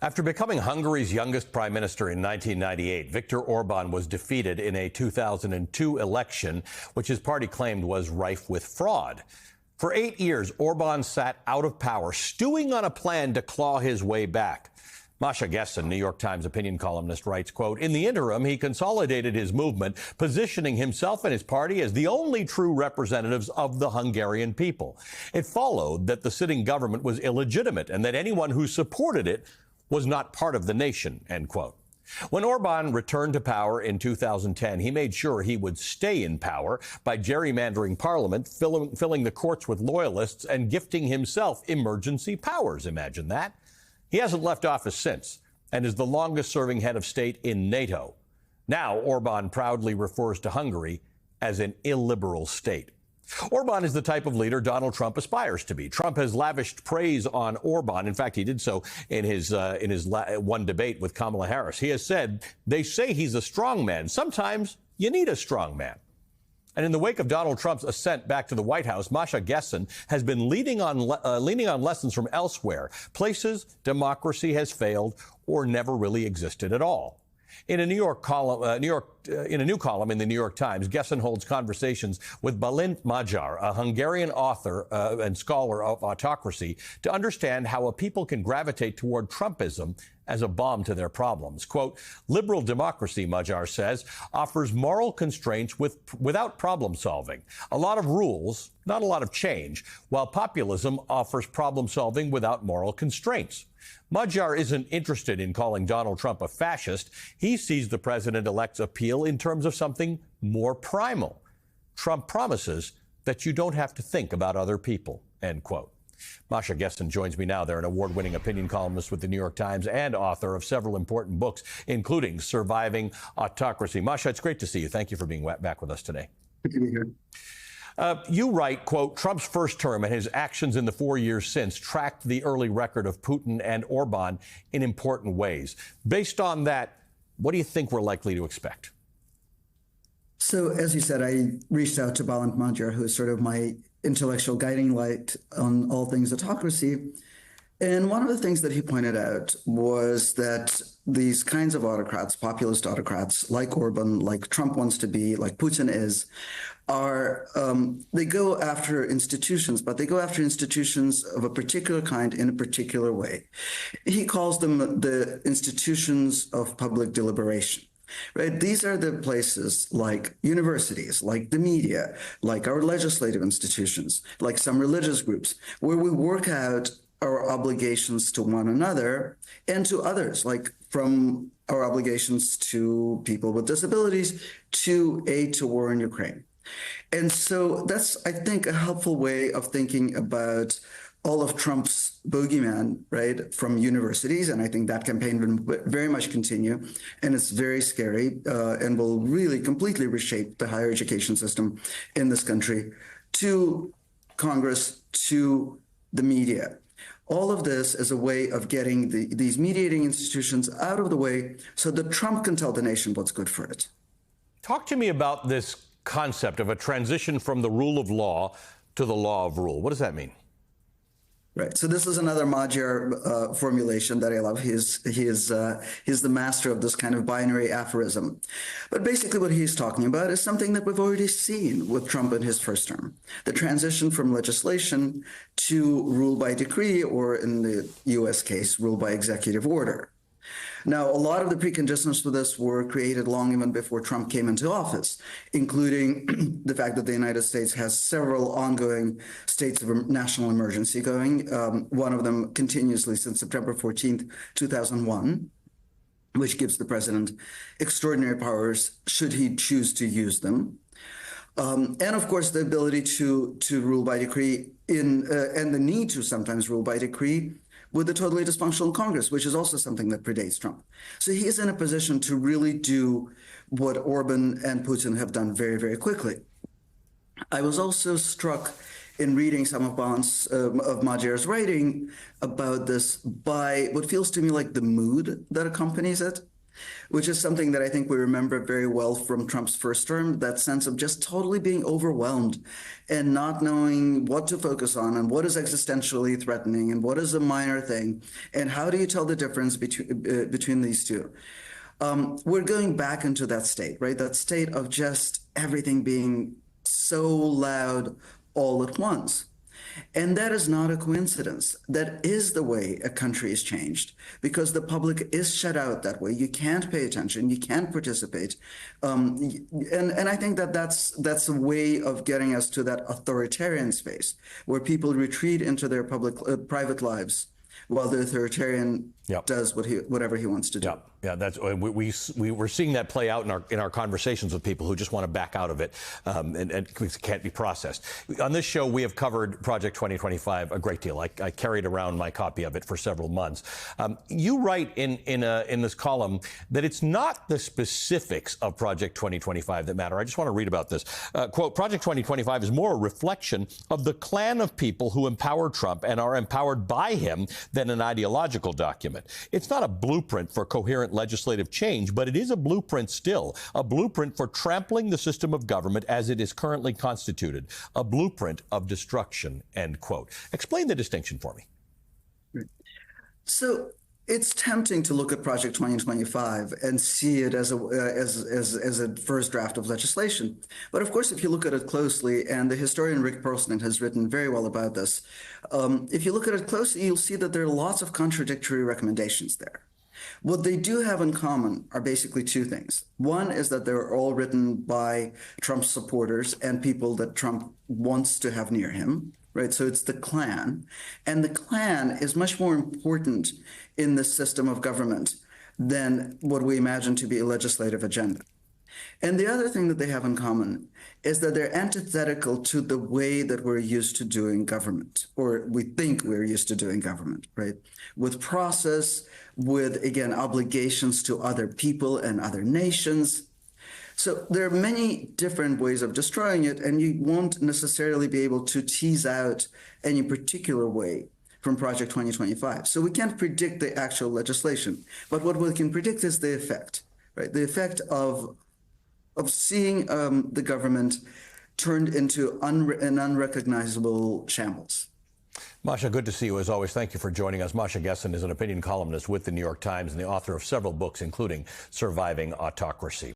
After becoming Hungary's youngest prime minister in 1998, Viktor Orban was defeated in a 2002 election, which his party claimed was rife with fraud. For 8 years, Orban sat out of power, stewing on a plan to claw his way back. Masha Gessen, New York Times opinion columnist, writes, quote, "In the interim, he consolidated his movement, positioning himself and his party as the only true representatives of the Hungarian people. It followed that the sitting government was illegitimate and that anyone who supported it was not part of the nation," end quote. When Orban returned to power in 2010, he made sure he would stay in power by gerrymandering parliament, filling the courts with loyalists, and gifting himself emergency powers. Imagine that. He hasn't left office since and is the longest-serving head of state in NATO. Now, Orban proudly refers to Hungary as an illiberal state. Orban is the type of leader Donald Trump aspires to be. Trump has lavished praise on Orban. In fact, he did so in his one debate with Kamala Harris. He has said, "They say he's a strong man. Sometimes you need a strong man." And in the wake of Donald Trump's ascent back to the White House, Masha Gessen has been leaning on lessons from elsewhere, places democracy has failed or never really existed at all. In a new column in the New York Times, Gessen holds conversations with Balint Magyar, a Hungarian author and scholar of autocracy, to understand how a people can gravitate toward Trumpism as a balm to their problems. Quote, "Liberal democracy," Magyar says, "offers moral constraints without problem solving. A lot of rules, not a lot of change, while populism offers problem solving without moral constraints." Magyar isn't interested in calling Donald Trump a fascist. He sees the president-elect's appeal in terms of something more primal. Trump promises that you don't have to think about other people, end quote. Masha Gessen joins me now. They're an award-winning opinion columnist with the New York Times and author of several important books, including Surviving Autocracy. Masha, it's great to see you. Thank you for being back with us today. Good to be here. You write, quote, "Trump's first term and his actions in the 4 years since tracked the early record of Putin and Orban in important ways." Based on that, what do you think we're likely to expect? So, as you said, I reached out to Balint Magyar, who is sort of my intellectual guiding light on all things autocracy. And one of the things that he pointed out was that these kinds of autocrats, populist autocrats, like Orban, like Trump wants to be, like Putin is, they go after institutions, but they go after institutions of a particular kind in a particular way. He calls them the institutions of public deliberation. Right? These are the places like universities, like the media, like our legislative institutions, like some religious groups, where we work out our obligations to one another and to others, like from our obligations to people with disabilities to aid to war in Ukraine. And so that's, I think, a helpful way of thinking about all of Trump's bogeyman, right, from universities. And I think that campaign will very much continue. And it's very scary and will really completely reshape the higher education system in this country, to Congress, to the media. All of this is a way of getting these mediating institutions out of the way so that Trump can tell the nation what's good for it. Talk to me about this concept of a transition from the rule of law to the law of rule. What does that mean? Right. So this is another Magyar formulation that I love. He's the master of this kind of binary aphorism. But basically what he's talking about is something that we've already seen with Trump in his first term, the transition from legislation to rule by decree, or in the U.S. case, rule by executive order. Now, a lot of the preconditions for this were created long even before Trump came into office, including the fact that the United States has several ongoing states of national emergency going, one of them continuously since September 14th, 2001, which gives the president extraordinary powers should he choose to use them. And of course, the ability to rule by decree and the need to sometimes rule by decree with a totally dysfunctional Congress, which is also something that predates Trump. So he is in a position to really do what Orban and Putin have done very, very quickly. I was also struck in reading some of Magyar's writing about this by what feels to me like the mood that accompanies it. which is something that I think we remember very well from Trump's first term, that sense of just totally being overwhelmed and not knowing what to focus on and what is existentially threatening and what is a minor thing and how do you tell the difference between these two. We're going back into that state, right? That state of just everything being so loud all at once. And that is not a coincidence. That is the way a country is changed because the public is shut out that way. You can't pay attention. You can't participate. And I think that that's a way of getting us to that authoritarian space where people retreat into their private lives while the authoritarian does whatever he wants to do. Yeah, that's we're seeing that play out in our conversations with people who just want to back out of it and can't be processed. On this show, we have covered Project 2025 a great deal. I carried around my copy of it for several months. You write in this column that it's not the specifics of Project 2025 that matter. I just want to read about this. Quote, Project 2025 is more a reflection of the clan of people who empower Trump and are empowered by him than an ideological document. It's not a blueprint for coherent legislative change, but it is a blueprint still, a blueprint for trampling the system of government as it is currently constituted, a blueprint of destruction, end quote. Explain the distinction for me. So it's tempting to look at Project 2025 and see it as a first draft of legislation. But of course, if you look at it closely, and the historian Rick Perlston has written very well about this, if you look at it closely, you'll see that there are lots of contradictory recommendations there. What they do have in common are basically two things. One is that they're all written by Trump's supporters and people that Trump wants to have near him, right? So it's the Klan. And the Klan is much more important in the system of government than what we imagine to be a legislative agenda. And the other thing that they have in common is that they're antithetical to the way that we're used to doing government, or we think we're used to doing government, right? With process, with, again, obligations to other people and other nations. So there are many different ways of destroying it, and you won't necessarily be able to tease out any particular way from Project 2025. So we can't predict the actual legislation, but what we can predict is the effect, right? The effect of seeing the government turned into an unrecognizable shambles. Masha, good to see you as always. Thank you for joining us. Masha Gessen is an opinion columnist with the New York Times and the author of several books, including Surviving Autocracy.